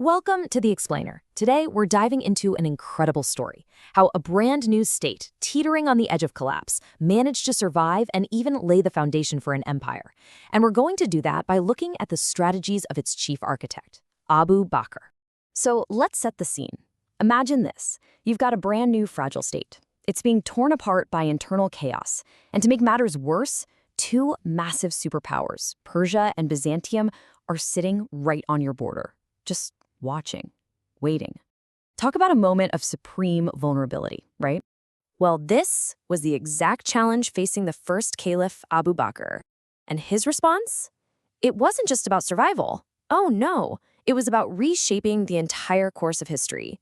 Welcome to The Explainer. Today, we're diving into an incredible story, how a brand new state, teetering on the edge of collapse, managed to survive and even lay the foundation for an empire. And we're going to do that by looking at the strategies of its chief architect, Abu Bakr. So let's set the scene. Imagine this. You've got a brand new fragile state. It's being torn apart by internal chaos. And to make matters worse, two massive superpowers, Persia and Byzantium, are sitting right on your border, just watching, waiting. Talk about a moment of supreme vulnerability, right? Well, this was the exact challenge facing the first Caliph, Abu Bakr. And his response? It wasn't just about survival. Oh no, it was about reshaping the entire course of history.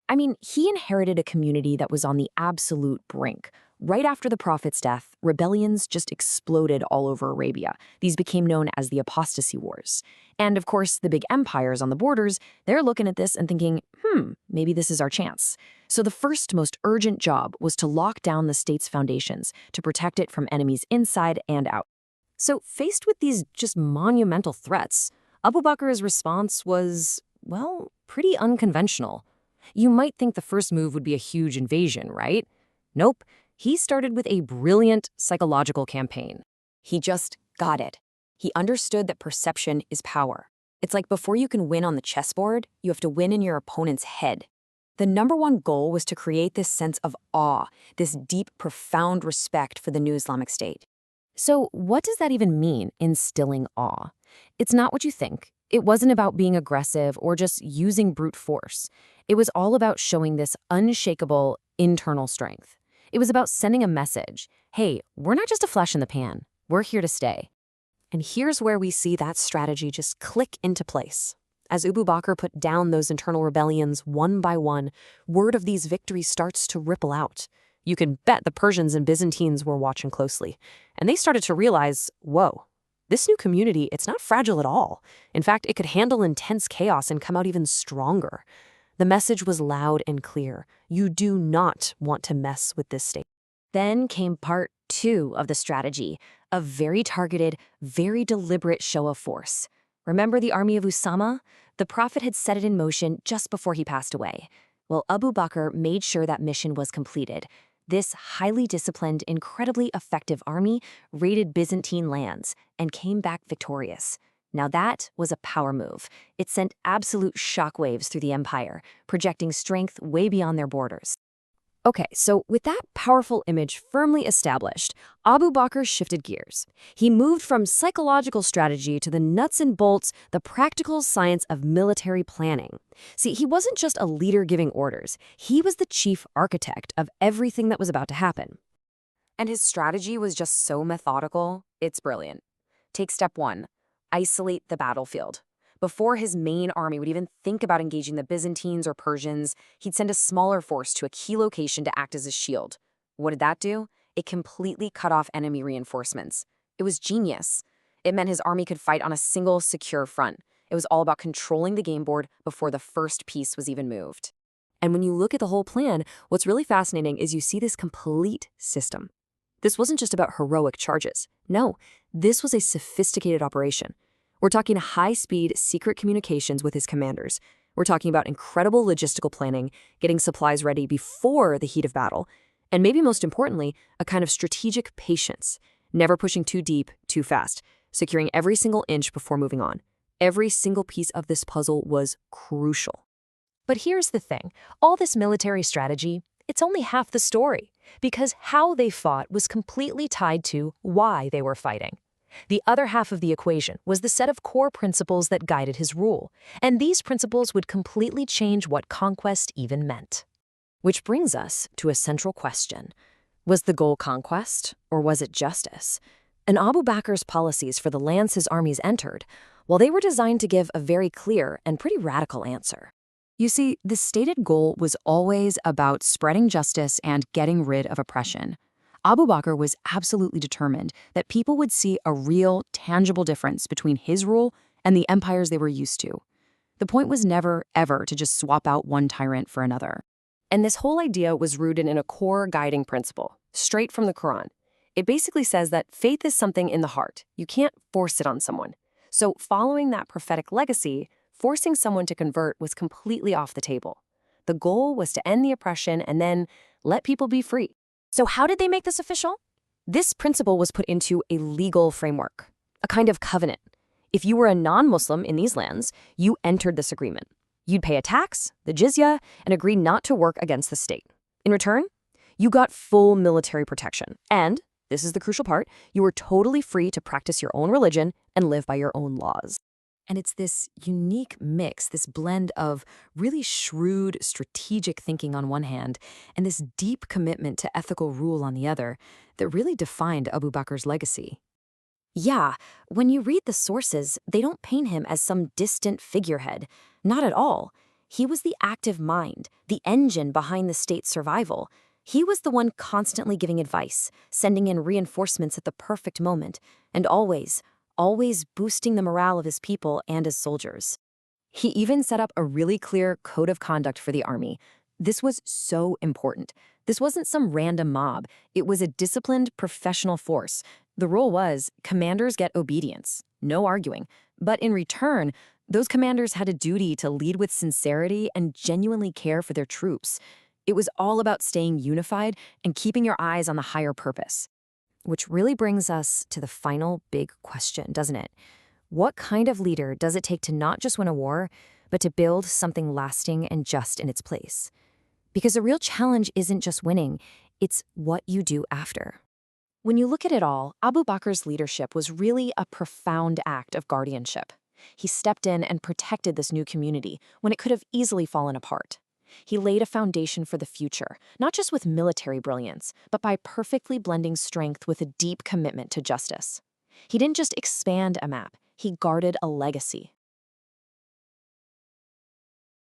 I mean, he inherited a community that was on the absolute brink. Right after the Prophet's death, rebellions just exploded all over Arabia. These became known as the apostasy wars. And of course, the big empires on the borders, they're looking at this and thinking, maybe this is our chance. So the first most urgent job was to lock down the state's foundations, to protect it from enemies inside and out. So faced with these just monumental threats, Abu Bakr's response was, well, pretty unconventional. You might think the first move would be a huge invasion, right? Nope. He started with a brilliant psychological campaign. He just got it. He understood that perception is power. It's like before you can win on the chessboard, you have to win in your opponent's head. The #1 goal was to create this sense of awe, this deep, profound respect for the new Islamic State. So what does that even mean, instilling awe? It's not what you think. It wasn't about being aggressive or just using brute force. It was all about showing this unshakable internal strength. It was about sending a message. Hey, we're not just a flash in the pan. We're here to stay. And here's where we see that strategy just click into place. As Abu Bakr put down those internal rebellions one by one, word of these victories starts to ripple out. You can bet the Persians and Byzantines were watching closely. And they started to realize, whoa, this new community, it's not fragile at all. In fact, it could handle intense chaos and come out even stronger. The message was loud and clear. You do not want to mess with this state. Then came part 2 of the strategy, a very targeted, very deliberate show of force. Remember the army of Usama? The Prophet had set it in motion just before he passed away. Well, Abu Bakr made sure that mission was completed. This highly disciplined, incredibly effective army raided Byzantine lands and came back victorious. Now that was a power move. It sent absolute shockwaves through the empire, projecting strength way beyond their borders. Okay, so with that powerful image firmly established, Abu Bakr shifted gears. He moved from psychological strategy to the nuts and bolts, the practical science of military planning. See, he wasn't just a leader giving orders. He was the chief architect of everything that was about to happen. And his strategy was just so methodical, it's brilliant. Take step 1. Isolate the battlefield. Before his main army would even think about engaging the Byzantines or Persians, he'd send a smaller force to a key location to act as a shield. What did that do? It completely cut off enemy reinforcements. It was genius. It meant his army could fight on a single, secure front. It was all about controlling the game board before the first piece was even moved. And when you look at the whole plan, what's really fascinating is you see this complete system. This wasn't just about heroic charges. No, this was a sophisticated operation. We're talking high-speed, secret communications with his commanders. We're talking about incredible logistical planning, getting supplies ready before the heat of battle, and maybe most importantly, a kind of strategic patience, never pushing too deep, too fast, securing every single inch before moving on. Every single piece of this puzzle was crucial. But here's the thing. All this military strategy, it's only half the story, because how they fought was completely tied to why they were fighting. The other half of the equation was the set of core principles that guided his rule, and these principles would completely change what conquest even meant. Which brings us to a central question. Was the goal conquest, or was it justice? And Abu Bakr's policies for the lands his armies entered, well, they were designed to give a very clear and pretty radical answer. You see, the stated goal was always about spreading justice and getting rid of oppression. Abu Bakr was absolutely determined that people would see a real, tangible difference between his rule and the empires they were used to. The point was never, ever to just swap out one tyrant for another. And this whole idea was rooted in a core guiding principle, straight from the Quran. It basically says that faith is something in the heart. You can't force it on someone. So following that prophetic legacy, Forcing someone to convert was completely off the table. The goal was to end the oppression and then let people be free. So how did they make this official? This principle was put into a legal framework, a kind of covenant. If you were a non-Muslim in these lands, you entered this agreement. You'd pay a tax, the jizya, and agree not to work against the state. In return, you got full military protection. And, this is the crucial part, you were totally free to practice your own religion and live by your own laws. And it's this unique mix, this blend of really shrewd, strategic thinking on one hand, and this deep commitment to ethical rule on the other, that really defined Abu Bakr's legacy. Yeah, when you read the sources, they don't paint him as some distant figurehead. Not at all. He was the active mind, the engine behind the state's survival. He was the one constantly giving advice, sending in reinforcements at the perfect moment, and always boosting the morale of his people and his soldiers. He even set up a really clear code of conduct for the army. This was so important. This wasn't some random mob. It was a disciplined, professional force. The rule was, commanders get obedience, no arguing. But in return, those commanders had a duty to lead with sincerity and genuinely care for their troops. It was all about staying unified and keeping your eyes on the higher purpose. Which really brings us to the final big question, doesn't it? What kind of leader does it take to not just win a war, but to build something lasting and just in its place? Because the real challenge isn't just winning, it's what you do after. When you look at it all, Abu Bakr's leadership was really a profound act of guardianship. He stepped in and protected this new community when it could have easily fallen apart. He laid a foundation for the future, not just with military brilliance, but by perfectly blending strength with a deep commitment to justice. He didn't just expand a map, he guarded a legacy.